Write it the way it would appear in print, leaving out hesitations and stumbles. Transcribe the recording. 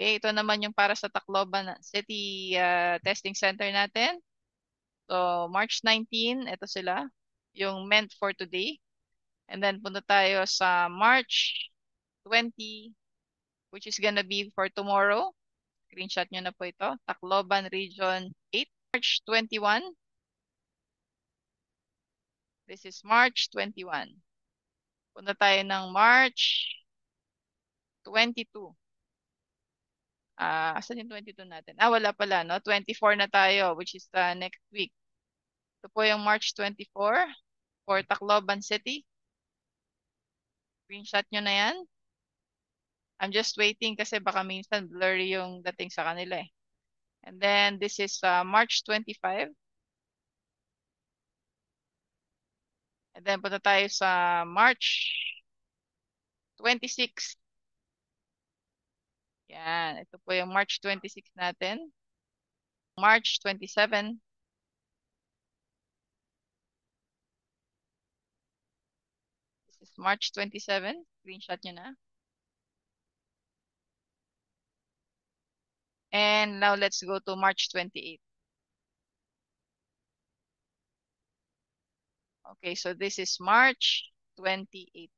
Okay, ito naman yung para sa Tacloban City Testing Center natin. So, March 19, ito sila. Yung meant for today. And then, punta tayo sa March 20, which is gonna be for tomorrow. Screenshot nyo na po ito. Tacloban Region 8. March 21. This is March 21. Punta tayo ng March 22. Asan yung 22 natin? Wala pala, no? 24 na tayo, which is next week. Ito po yung March 24 for Tacloban City. Screenshot nyo na yan. I'm just waiting kasi baka minsan blurry yung dating sa kanila eh. And then this is March 25. And then punta tayo sa March 26. Yan, ito po yung March 26 natin. March 27. This is March 27. Screenshot nyo na. And now let's go to March 28. Okay, so this is March 28.